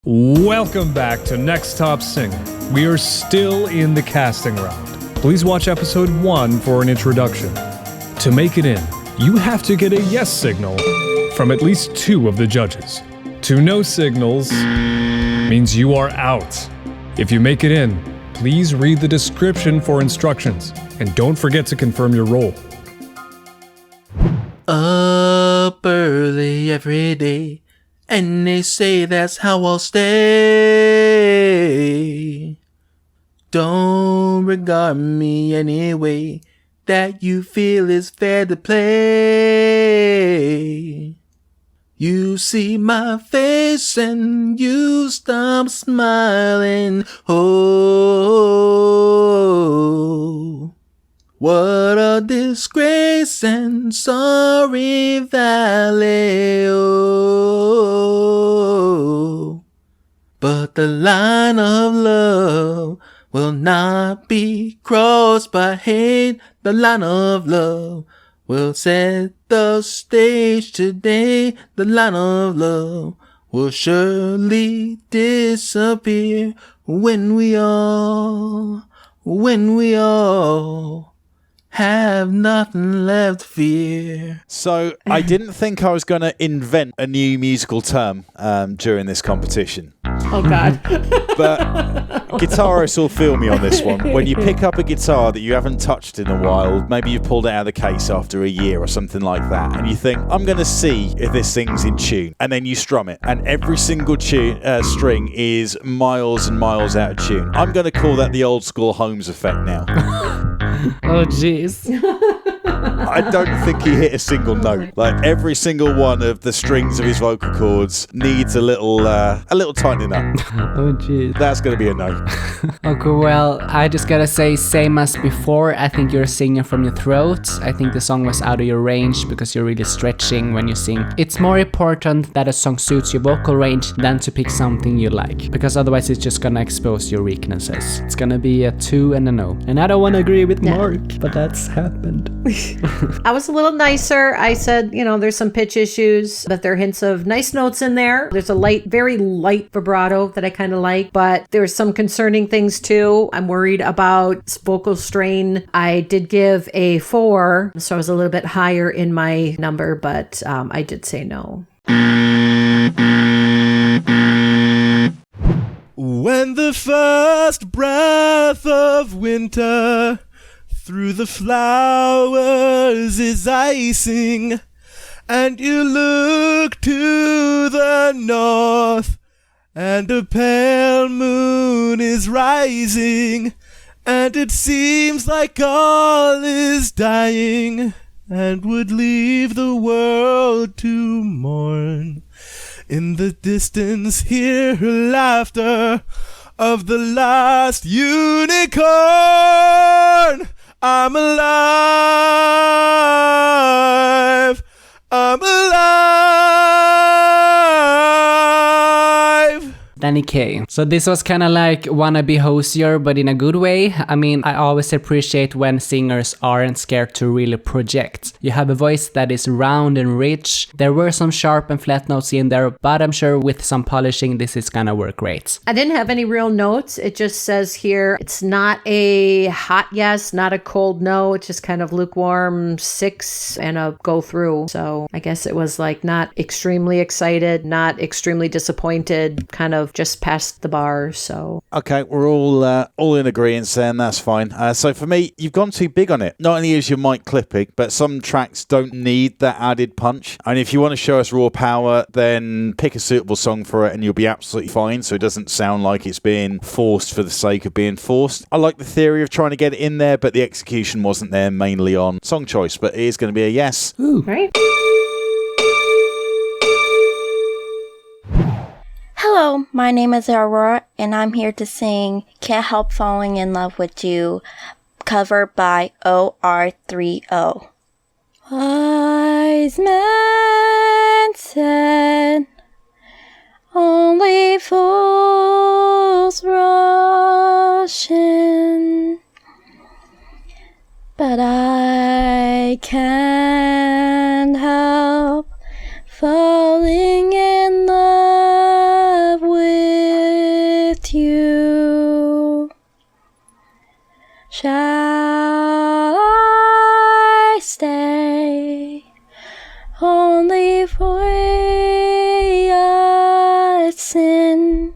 Welcome back to Next Top Singer. We are still in the casting round. Please watch episode 1 for an introduction. To make it in, you have to get a yes signal from at least 2 of the judges. 2 no signals means you are out. If you make it in, please read the description for instructions, and don't forget to confirm your role. Up early every day, and they say that's how I'll stay. Don't regard me anyway, that you feel is fair to play. You see my face and you stop smiling. Oh, what a disgrace and sorry valley. Oh, but the line of love will not be crossed by hate. The line of love will set the stage today. The line of love will surely disappear when we all have nothing left to fear. So I didn't think I was going to invent a new musical term during this competition. Oh, God. But guitarists will feel me on this one. When you pick up a guitar that you haven't touched in a while, maybe you've pulled it out of the case after a year or something like that, and you think, I'm going to see if this thing's in tune. And then you strum it, and every single string is miles and miles out of tune. I'm going to call that the OldSkoolHolmez effect now. Oh, jeez. I don't think he hit a single note. Like, every single one of the strings of his vocal cords needs a little tightening up. Oh, jeez. That's going to be a no. Okay, well, I just gotta say, same as before, I think you're singing from your throat. I think the song was out of your range because you're really stretching when you sing. It's more important that a song suits your vocal range than to pick something you like, because otherwise it's just gonna expose your weaknesses. It's gonna be a 2 and a no. And I don't want to agree with Mark, but that's happened. I was a little nicer. I said, there's some pitch issues, but there are hints of nice notes in there. There's a very light vibrato that I kind of like, but there's some concerning things too. I'm worried about vocal strain. I did give a 4, so I was a little bit higher in my number, but I did say no. When the first breath of winter through the flowers is icing, and you look to the north, and a pale moon is rising, and it seems like all is dying, and would leave the world to mourn. In the distance hear her laughter of the last unicorn. I'm alive. I'm alive. Danny K. So this was kind of like wannabe hosier, but in a good way. I mean, I always appreciate when singers aren't scared to really project. You have a voice that is round and rich. There were some sharp and flat notes in there, but I'm sure with some polishing, this is gonna work great. I didn't have any real notes. It just says here, it's not a hot yes, not a cold no. It's just kind of lukewarm 6 and a go through. So I guess it was like not extremely excited, not extremely disappointed, kind of just past the bar. So okay, we're all in agreement saying that's fine. So for me, you've gone too big on it. Not only is your mic clipping, but some tracks don't need that added punch. And if you want to show us raw power, then pick a suitable song for it and you'll be absolutely fine, so it doesn't sound like it's being forced for the sake of being forced. I like the theory of trying to get it in there, but the execution wasn't there, mainly on song choice. But it is going to be a yes. Ooh. right. Hello, my name is Aurora, and I'm here to sing Can't Help Falling in Love with You, covered by OR30. Wise men said, only fools rush in, but I can't help falling in love with shall I stay only for your sin?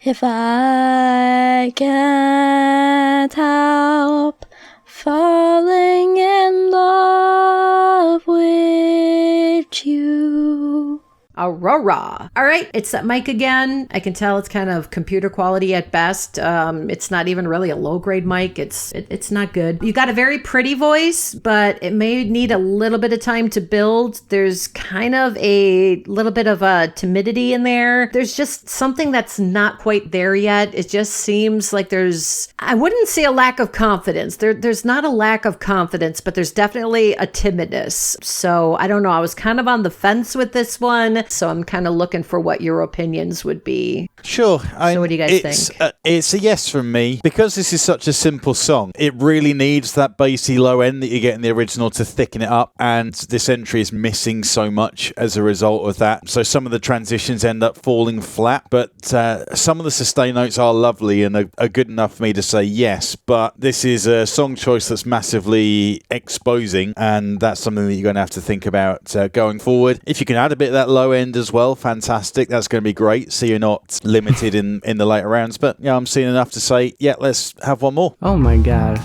If I can't help falling in love with you. Aurora. All right, it's that mic again. I can tell it's kind of computer quality at best. It's not even really a low-grade mic. It's not good. You got a very pretty voice, but it may need a little bit of time to build. There's kind of a little bit of a timidity in there. There's just something that's not quite there yet. It just seems like I wouldn't say a lack of confidence. There's not a lack of confidence, but there's definitely a timidness. So I don't know. I was kind of on the fence with this one. So I'm kind of looking for what your opinions would be. Sure. So what do you guys think? It's a yes from me. Because this is such a simple song, it really needs that bassy low end that you get in the original to thicken it up, and this entry is missing so much as a result of that. So some of the transitions end up falling flat, but some of the sustain notes are lovely and are good enough for me to say yes, but this is a song choice that's massively exposing, and that's something that you're going to have to think about going forward. If you can add a bit of that low end as well, fantastic. That's going to be great. So you're not limited in the later rounds. But yeah, I'm seeing enough to say, yeah, let's have one more. Oh my god.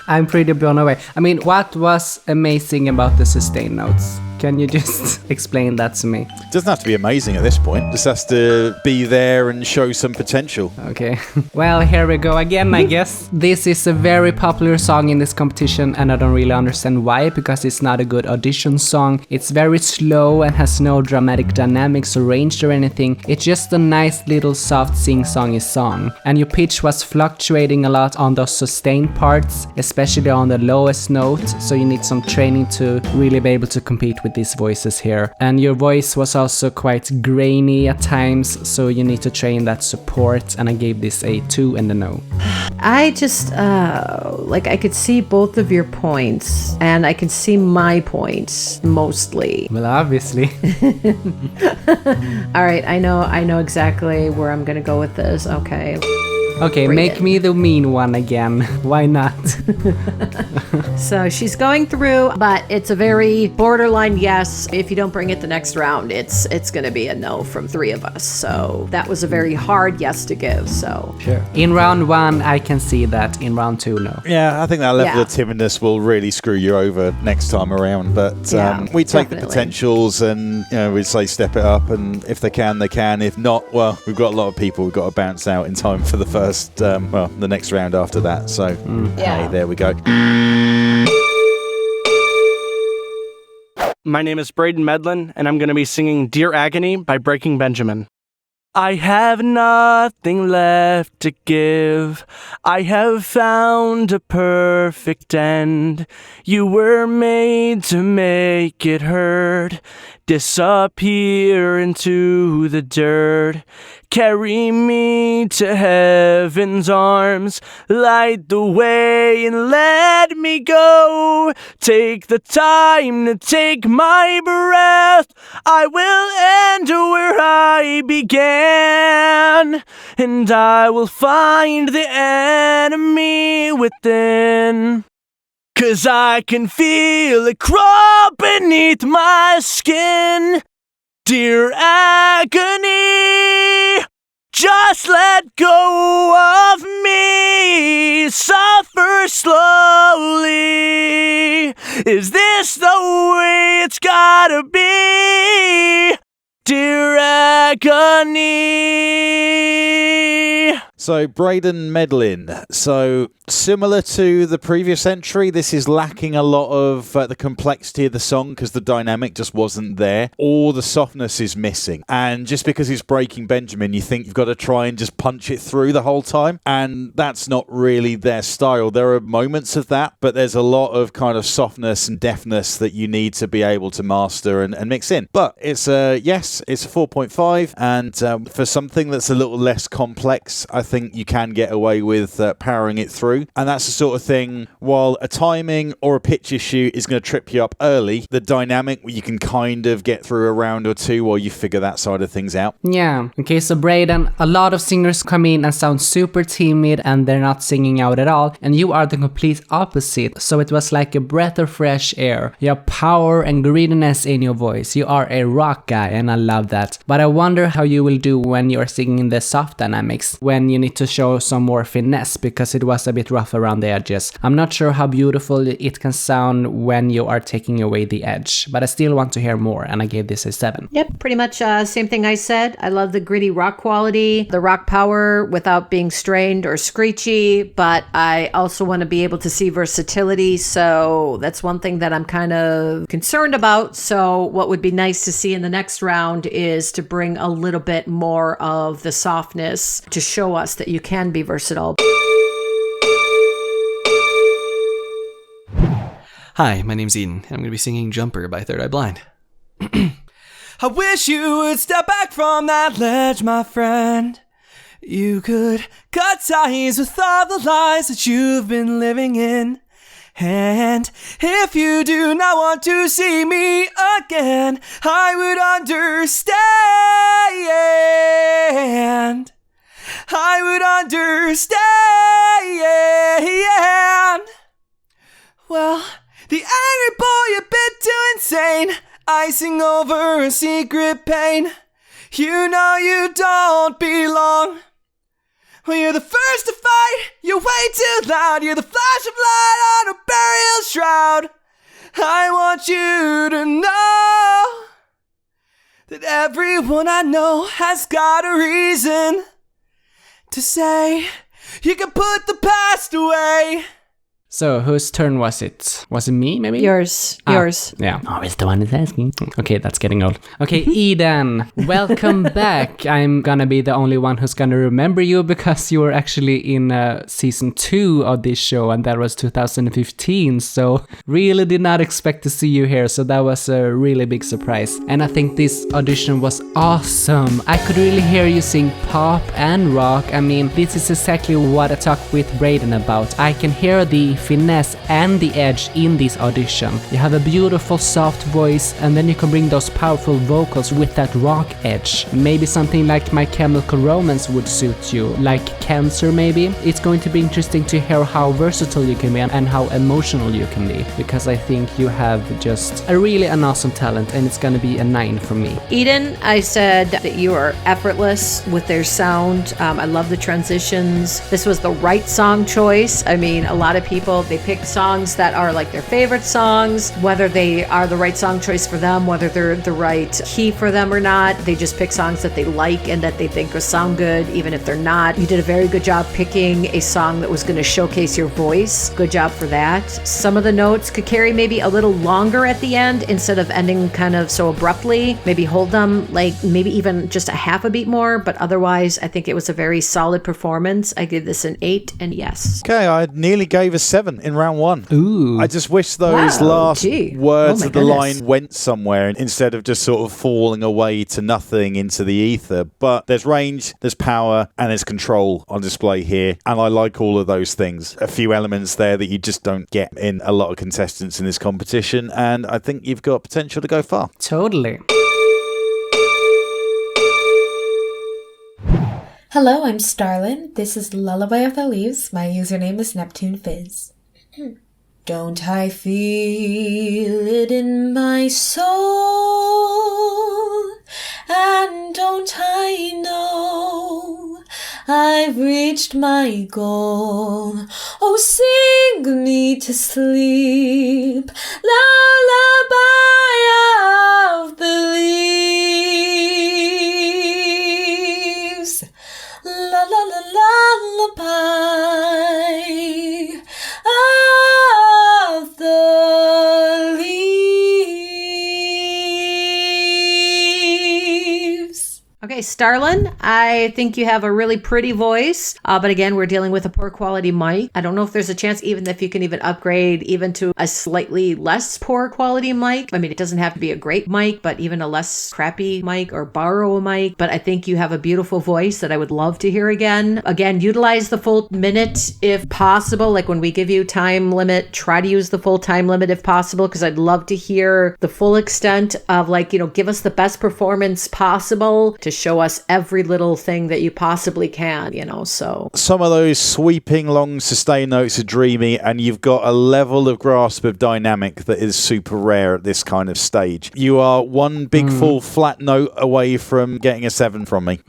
I'm pretty blown away. I mean, what was amazing about the sustain notes? Can you just explain that to me? It doesn't have to be amazing at this point. Just has to be there and show some potential. Okay. Well, here we go again, I guess. This is a very popular song in this competition, and I don't really understand why, because it's not a good audition song. It's very slow and has no dramatic dynamics arranged or anything. It's just a nice little soft sing-songy song. And your pitch was fluctuating a lot on those sustained parts, especially on the lowest note, so you need some training to really be able to compete with these voices here. And your voice was also quite grainy at times, so you need to train that support, and I gave this a 2 and a no. I just, I could see both of your points, and I can see my points, mostly. Well, obviously. All right, I know exactly where I'm gonna go with this. Okay. Okay, make me the mean one again. Why not? So she's going through, but it's a very borderline yes. If you don't bring it the next round, it's going to be a no from 3 of us. So that was a very hard yes to give. So sure. In round 1, I can see that. In round 2, no. Yeah, I think that level of timidness will really screw you over next time around. But we take the potentials and we say step it up. And if they can, they can. If not, well, we've got a lot of people we've got to bounce out in time for the first. The next round after that. So, hey, there we go. My name is Brayden Medlin, and I'm going to be singing Dear Agony by Breaking Benjamin. I have nothing left to give. I have found a perfect end. You were made to make it hurt. Disappear into the dirt. Carry me to heaven's arms. Light the way and let me go. Take the time to take my breath. I will end where I began. And I will find the enemy within. 'Cause I can feel it crawl beneath my skin. Dear agony, just let go of me. Suffer slowly. Is this the way it's gotta be? Dear agony. So, Brayden Medlin. So, similar to the previous entry, this is lacking a lot of the complexity of the song because the dynamic just wasn't there. All the softness is missing. And just because it's Breaking Benjamin, you think you've got to try and just punch it through the whole time. And that's not really their style. There are moments of that, but there's a lot of kind of softness and deftness that you need to be able to master and mix in. But it's a 4.5. And for something that's a little less complex, I think you can get away with powering it through. And that's the sort of thing, while a timing or a pitch issue is going to trip you up early, the dynamic you can kind of get through a round or two while you figure that side of things out. Yeah. Okay, so Brayden, a lot of singers come in and sound super timid and they're not singing out at all, and you are the complete opposite. So it was like a breath of fresh air. You have power and grittiness in your voice. You are a rock guy, and I love that. But I wonder how you will do when you're singing the soft dynamics, when you need to show some more finesse, because it was a bit rough around the edges. I'm not sure how beautiful it can sound when you are taking away the edge, but I still want to hear more, and I gave this a 7. Yep, pretty much same thing I said. I love the gritty rock quality, the rock power without being strained or screechy, but I also want to be able to see versatility, so that's one thing that I'm kind of concerned about. So what would be nice to see in the next round is to bring a little bit more of the softness to show us that you can be versatile. Hi, my name's Eden, and I'm going to be singing Jumper by Third Eye Blind. I wish you would step back from that ledge, my friend. You could cut ties with all the lies that you've been living in. And if you do not want to see me again, I would understand. I would understand. Well, the angry boy a bit too insane, icing over a secret pain. You know you don't belong. Well, you're the first to fight, you're way too loud. You're the flash of light on a burial shroud. I want you to know that everyone I know has got a reason to say you can put the past away. So, whose turn was it? Was it me, maybe? Yours. Yeah. Always the one who's asking. Okay, that's getting old. Okay, Eden, welcome back. I'm gonna be the only one who's gonna remember you because you were actually in season 2 of this show, and that was 2015. So, really did not expect to see you here. So, that was a really big surprise. And I think this audition was awesome. I could really hear you sing pop and rock. I mean, this is exactly what I talked with Brayden about. I can hear the finesse and the edge in this audition. You have a beautiful soft voice, and then you can bring those powerful vocals with that rock edge. Maybe something like My Chemical Romance would suit you, like Cancer maybe. It's going to be interesting to hear how versatile you can be and how emotional you can be, because I think you have just an awesome talent, and it's gonna be a 9 for me. Eden, I said that you are effortless with their sound. I love the transitions. This was the right song choice. I mean, a lot of people, they pick songs that are like their favorite songs, whether they are the right song choice for them, whether they're the right key for them or not. They just pick songs that they like and that they think will sound good, even if they're not. You did a very good job picking a song that was going to showcase your voice. Good job for that. Some of the notes could carry maybe a little longer at the end instead of ending kind of so abruptly. Maybe hold them like maybe even just a half a beat more, but otherwise I think it was a very solid performance. I give this an 8 and yes. Okay, I nearly gave a 7 in round 1. Ooh. I just wish those last words of the goodness. line went somewhere instead of just sort of falling away to nothing into the ether. But there's range, there's power, and there's control on display here. And I like all of those things. A few elements there that you just don't get in a lot of contestants in this competition. And I think you've got potential to go far. Totally. Hello, I'm Starlyn. This is Lullaby of the Leaves. My username is neptunefizz. Don't I feel it in my soul? And don't I know I've reached my goal? Oh, sing me to sleep, lullaby of the leaves. La la la lullaby of the leaves. Okay, Starlyn, I think you have a really pretty voice, but again, we're dealing with a poor quality mic. I don't know if there's a chance even if you can even upgrade even to a slightly less poor quality mic. I mean, it doesn't have to be a great mic, but even a less crappy mic or borrow a mic. But I think you have a beautiful voice that I would love to hear again. Again, utilize the full minute if possible. Like when we give you time limit, try to use the full time limit if possible, because I'd love to hear the full extent of give us the best performance possible to show us every little thing that you possibly can, so. Some of those sweeping long sustain notes are dreamy, and you've got a level of grasp of dynamic that is super rare at this kind of stage. You are one big full flat note away from getting a 7 from me.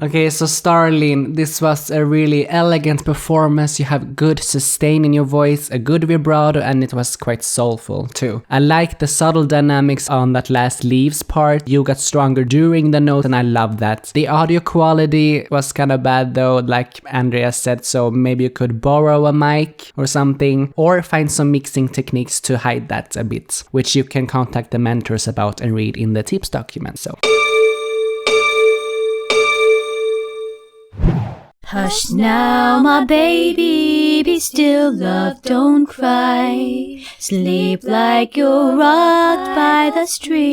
Okay, so Starlyn, this was a really elegant performance. You have good sustain in your voice, a good vibrato, and it was quite soulful too. I like the subtle dynamics on that last leaves part. You got stronger during the note, and I love that. The audio quality was kind of bad though, like Andrea said, so maybe you could borrow a mic or something, or find some mixing techniques to hide that a bit, which you can contact the mentors about and read in the tips document. So. Hush now, my baby, be still, love, don't cry. Sleep like you're rocked by the stream.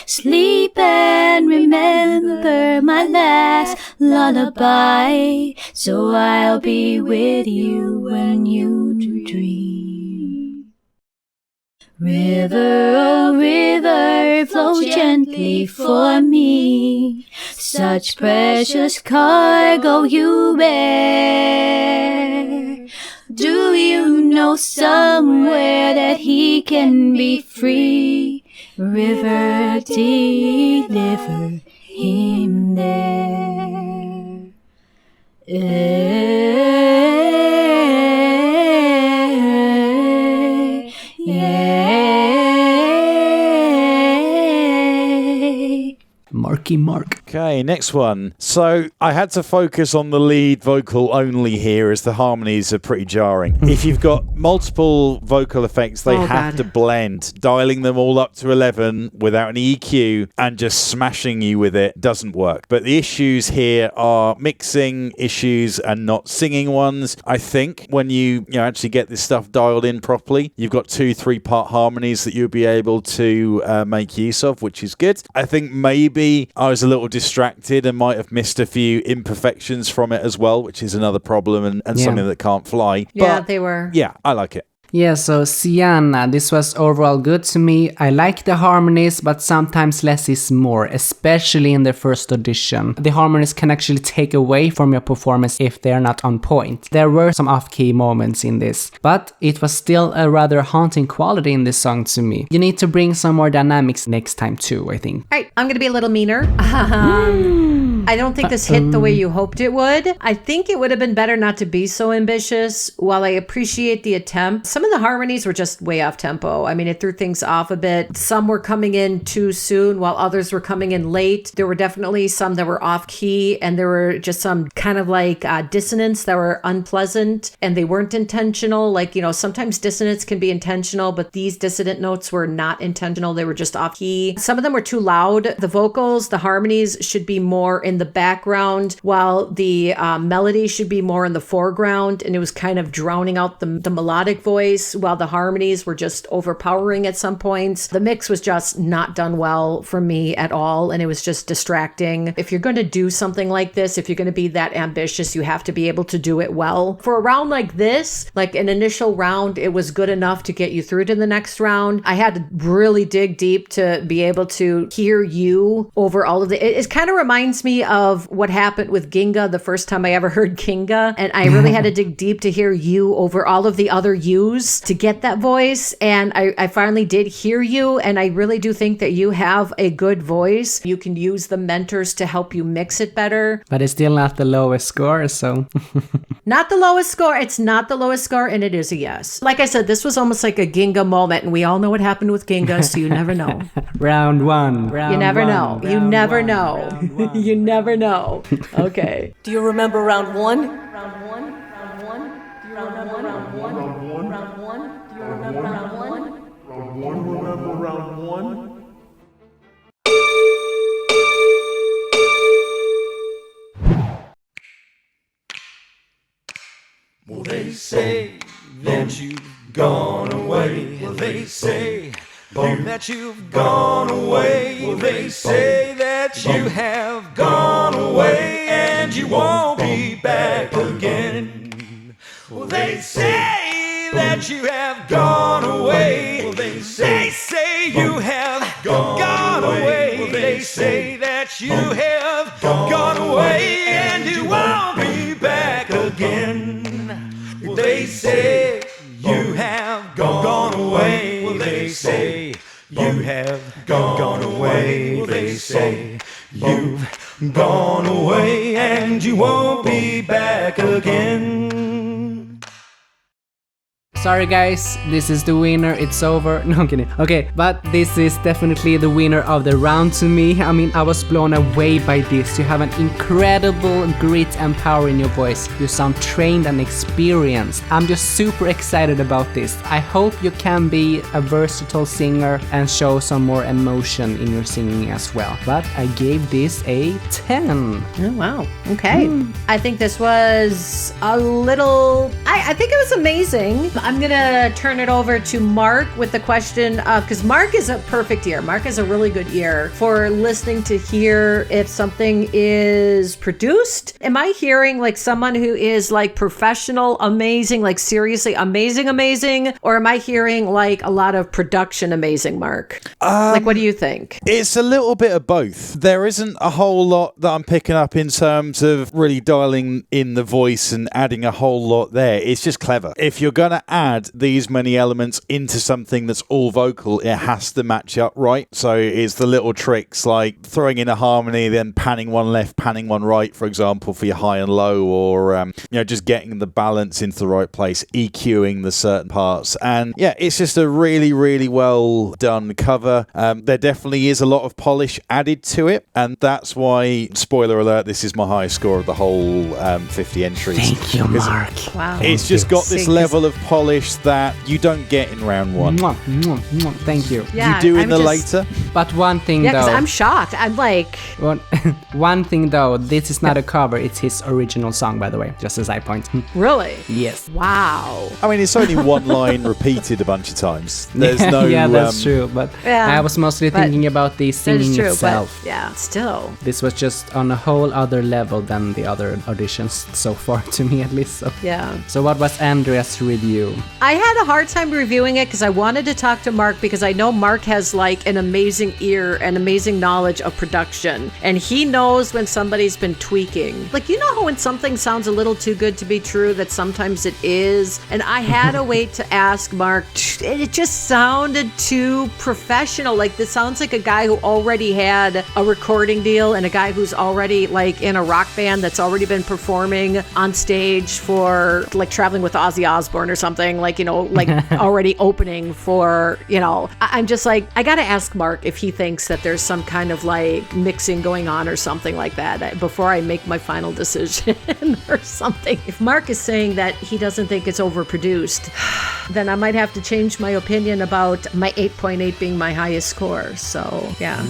Sleep and remember my last lullaby, so I'll be with you when you dream. River, oh river, flow gently for me. Such precious cargo you bear. Do you know somewhere that he can be free? River, deliver him there. Marky Mark. Okay, next one. So I had to focus on the lead vocal only here, as the harmonies are pretty jarring. If you've got multiple vocal effects, they have to blend. Dialing them all up to 11 without an EQ and just smashing you with it doesn't work. But the issues here are mixing issues and not singing ones. I think when you actually get this stuff dialed in properly, you've got 2-3 part harmonies that you'll be able to make use of, which is good. I think maybe I was a little distracted and might have missed a few imperfections from it as well, which is another problem and something that can't fly. Yeah, but, they were. Yeah, I like it. Yeah, so Xianna, this was overall good to me. I like the harmonies, but sometimes less is more, especially in the first audition. The harmonies can actually take away from your performance if they're not on point. There were some off-key moments in this, but it was still a rather haunting quality in this song to me. You need to bring some more dynamics next time too, I think. All right, I'm going to be a little meaner. I don't think this hit the way you hoped it would. I think it would have been better not to be so ambitious. While I appreciate the attempt, some of the harmonies were just way off tempo. I mean, it threw things off a bit. Some were coming in too soon while others were coming in late. There were definitely some that were off key, and there were just some kind of like dissonance that were unpleasant, and they weren't intentional. Like, sometimes dissonance can be intentional, but these dissonant notes were not intentional. They were just off key. Some of them were too loud. The vocals, the harmonies should be more in the background, while the melody should be more in the foreground, and it was kind of drowning out the melodic voice, while the harmonies were just overpowering at some points. The mix was just not done well for me at all, and it was just distracting. If you're going to do something like this, if you're going to be that ambitious, you have to be able to do it well. For a round like this, like an initial round, it was good enough to get you through to the next round. I had to really dig deep to be able to hear you over all of it kind of reminds me of what happened with Ginga the first time I ever heard Ginga, and I really had to dig deep to hear you over all of the other yous to get that voice, and I finally did hear you, and I really do think that you have a good voice. You can use the mentors to help you mix it better. But it's still not the lowest score, so... Not the lowest score. It's not the lowest score, and it is a yes. Like I said, this was almost like a Ginga moment, and we all know what happened with Ginga, so you never know. Round one. You never know. You never know. You never know. Okay. Do you remember round one? Round one? Round one? Do you remember round one? Round one? Round one? Do you remember round one? Round one? Remember round one? say that you've gone away. Well, they say that you've gone away. Well, they say that you have gone away and you won't be back again. Well, they say that you have gone away. Well, they say you have gone away. Well, they say that you have gone away and you won't be back again. Well, they say you have gone away. Well, they say you have gone away. Well, they say you've gone away and you won't be back again. Sorry guys, this is the winner, it's over. No, I'm kidding. Okay, but this is definitely the winner of the round to me. I mean, I was blown away by this. You have an incredible grit and power in your voice. You sound trained and experienced. I'm just super excited about this. I hope you can be a versatile singer and show some more emotion in your singing as well. But I gave this a 10. Oh, wow. Okay. I think this was a little... I think it was amazing. I'm going to turn it over to Mark with the question, because Mark is a perfect ear. Mark has a really good ear for listening to hear if something is produced. Am I hearing like someone who is like professional, amazing, like seriously amazing? Or am I hearing like a lot of production amazing, Mark? Like, what do you think? It's a little bit of both. There isn't a whole lot that I'm picking up in terms of really dialing in the voice and adding a whole lot there. It's just clever. If you're going to add these many elements into something that's all vocal, it has to match up right. So it's the little tricks like throwing in a harmony, then panning one left, panning one right, for example, for your high and low, or just getting the balance into the right place, EQing the certain parts. And yeah, it's just a really, really well done cover. There definitely is a lot of polish added to it, and that's why, spoiler alert, this is my highest score of the whole 50 entries. Thank you, Mark. Wow. It's just got this level of polish that you don't get in round one. Thank you. Yeah, you do in I'm the just- later. But one thing Yeah, because though... I'm shocked. I'm like... One thing though, this is not a cover, it's his original song, by the way, just as I point. Really? Yes. Wow. I mean, it's only one line repeated a bunch of times. There's no... yeah, that's true, but Yeah, I was mostly but thinking about the That singing is true, itself. but yeah, still. This was just on a whole other level than the other auditions so far, to me at least. Yeah. So what was Andrea's review? I had a hard time reviewing it because I wanted to talk to Mark because I know Mark has like an amazing ear and amazing knowledge of production. And he knows when somebody's been tweaking. Like, you know how when something sounds a little too good to be true, that sometimes it is? And I had to wait to ask Mark. It just sounded too professional. Like, this sounds like a guy who already had a recording deal and a guy who's already like in a rock band that's already been performing on stage for like Traveling with Ozzy Osbourne or something, like, you know, like already opening for, you know, I'm just like, I gotta ask Mark if he thinks that there's some kind of like mixing going on or something like that before I make my final decision or something. If Mark is saying that he doesn't think it's overproduced, then I might have to change my opinion about my 8.8 being my highest score. So yeah.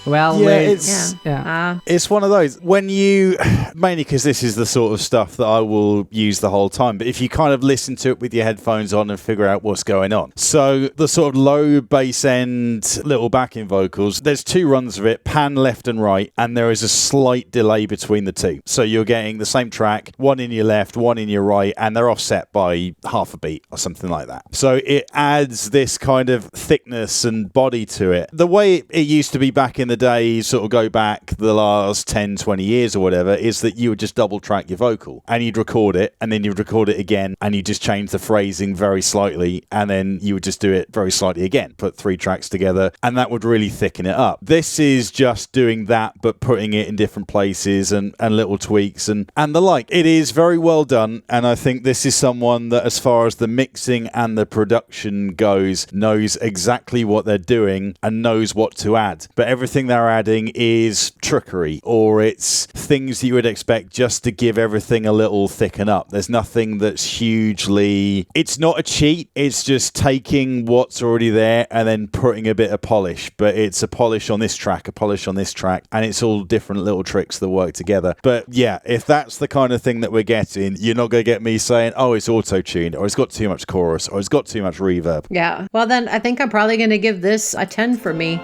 Well, Yeah, wait, it's yeah. it's one of those when you mainly because this is the sort of stuff that I will use the whole time. But if you kind of listen to it with your headphones on and figure out what's going on, so the sort of low bass end little backing vocals, there's two runs of it, pan left and right, and there is a slight delay between the two. So you're getting the same track, one in your left, one in your right, and they're offset by half a beat or something like that. So it adds this kind of thickness and body to it. The way it used to be back in the day, sort of go back the last 10, 20 years or whatever, is that you would just double track your vocal and you'd record it and then you'd record it again and you just change the phrasing very slightly and then you would just do it very slightly again, put 3 tracks together, and that would really thicken it up. This is just doing that but putting it in different places and little tweaks and the like. It is very well done, and I think this is someone that, as far as the mixing and the production goes, knows exactly what they're doing and knows what to add. But everything they're adding is trickery, or it's things that you would expect just to give everything a little thicken up. There's nothing that's hugely It's not a cheat. It's just taking what's already there and then putting a bit of polish. But it's a polish on this track, a polish on this track, and it's all different little tricks that work together. But yeah, if that's the kind of thing that we're getting, you're not going to get me saying, oh, it's auto-tuned, or it's got too much chorus, or it's got too much reverb. Yeah. Well, then I think I'm probably going to give this a 10 for me.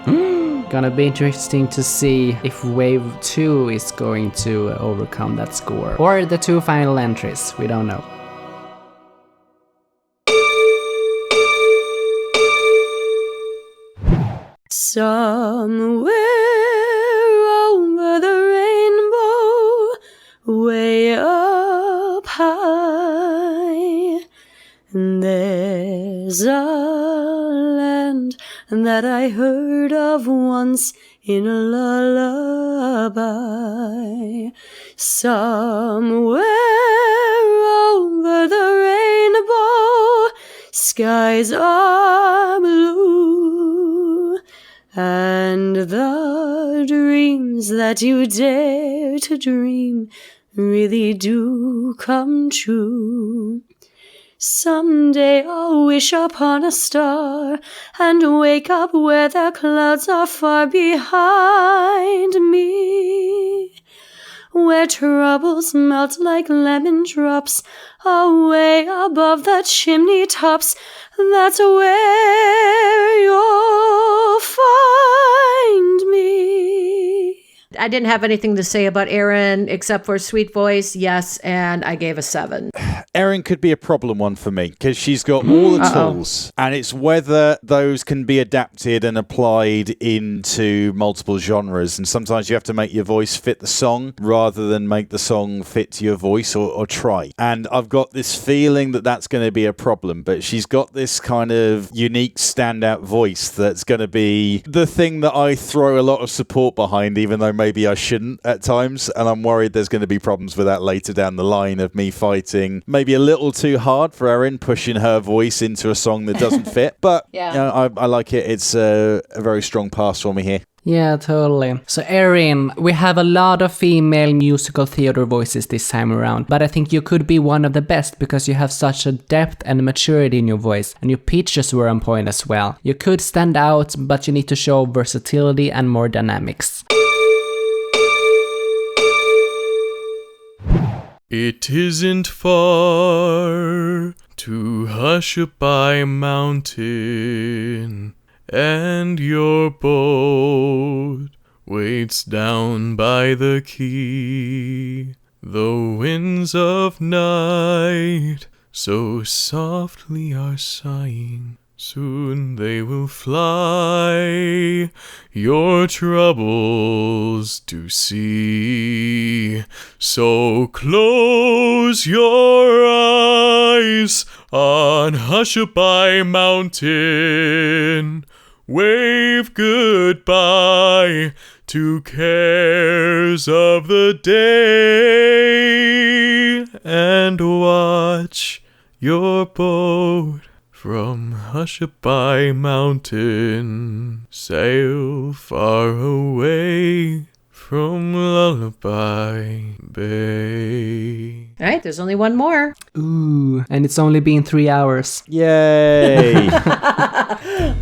Gonna be interesting to see if Wave 2 is going to overcome that score. Or the 2 final entries, we don't know. Somewhere over the rainbow, way up high, there's a land that I heard of once in a lullaby. Somewhere over the rainbow, skies are blue, and the dreams that you dare to dream really do come true. Someday I'll wish upon a star and wake up where the clouds are far behind me, where troubles melt like lemon drops away above the chimney tops. That's where you'll find me. I didn't have anything to say about Erin except for sweet voice, yes, and I gave a 7. Erin could be a problem one for me because she's got all the tools, and it's whether those can be adapted and applied into multiple genres. And sometimes you have to make your voice fit the song rather than make the song fit to your voice, or try. And I've got this feeling that that's going to be a problem, but she's got this kind of unique standout voice that's going to be the thing that I throw a lot of support behind, even though maybe I shouldn't at times. And I'm worried there's going to be problems with that later down the line of me fighting maybe a little too hard for Erin, pushing her voice into a song that doesn't fit. But yeah. You know, I like it. It's a very strong pass for me here. Yeah, totally. So Erin, we have a lot of female musical theater voices this time around, but I think you could be one of the best because you have such a depth and maturity in your voice, and your pitches were on point as well. You could stand out, but you need to show versatility and more dynamics. It isn't far to Hushabye Mountain, and your boat waits down by the quay. The winds of night so softly are sighing, soon they will fly, your troubles to see. So close your eyes on Hushabye Mountain, wave goodbye to cares of the day, and watch your boat from Hushabye Mountain sail far away from Lullaby Bay. All right, there's only one more. Ooh, and it's only been 3 hours. Yay!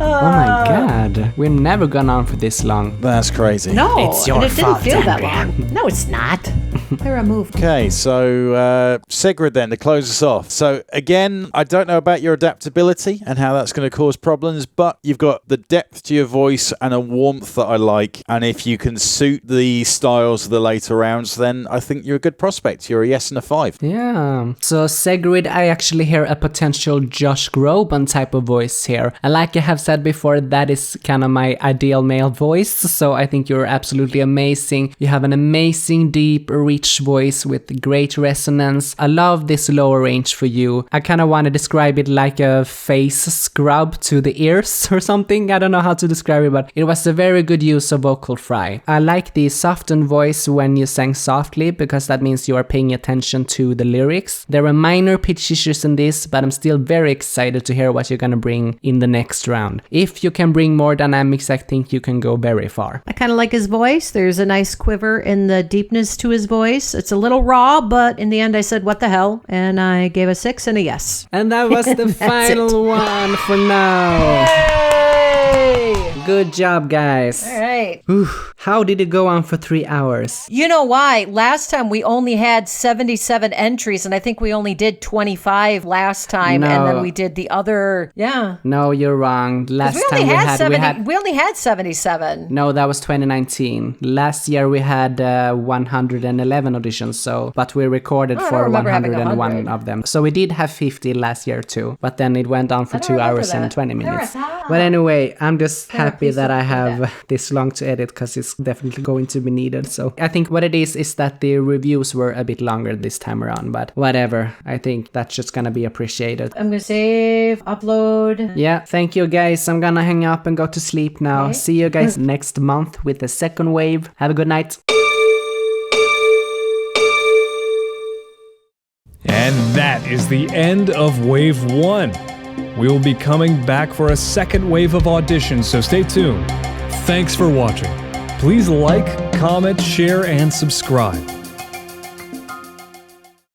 Oh my god, we're never gone on for this long. That's crazy. No, It's your and it didn't fault, feel that Andrea. long. No, it's not. Clara moved. Okay, so Segrid then, to close us off. So again, I don't know about your adaptability and how that's going to cause problems, but you've got the depth to your voice and a warmth that I like. And if you can suit the styles of the later rounds, then I think you're a good prospect. You're a yes and a 5. Yeah. So Segrid, I actually hear a potential Josh Groban type of voice here. And like I have said before, that is kind of my ideal male voice. So I think you're absolutely amazing. You have an amazing, deep, rich voice with great resonance. I love this lower range for you. I kind of want to describe it like a face scrub to the ears or something. I don't know how to describe it, but it was a very good use of vocal fry. I like the softened voice when you sang softly because that means you are paying attention to the lyrics. There are minor pitch issues in this, but I'm still very excited to hear what you're gonna bring in the next round. If you can bring more dynamics, I think you can go very far. I kind of like his voice. There's a nice quiver in the deepness to his voice. It's a little raw, but in the end I said, what the hell? And I gave a 6 and a yes. And that was the final one for now. Yay! Good job, guys. All right. Oof. How did it go on for 3 hours? You know why? Last time we only had 77 entries, and I think we only did 25 last time, No. and then we did the other. Yeah. No, you're wrong. Last We time only we had had 70. We only had 77. No, that was 2019. Last year we had 111 auditions, but we recorded I don't for remember having 101 100. of them. So we did have 50 last year too, but then it went on for 2 hours and 20 minutes. But anyway, I'm just happy that I have this long to edit because it's definitely going to be needed. So I think what it is that the reviews were a bit longer this time around, but whatever. I think that's just gonna be appreciated. I'm going to save, upload. Yeah, thank you guys. I'm gonna hang up and go to sleep now. Okay. See you guys next month with the second wave. Have a good night. And that is the end of Wave 1. We will be coming back for a second wave of auditions, so stay tuned. Thanks for watching. Please like, comment, share, and subscribe.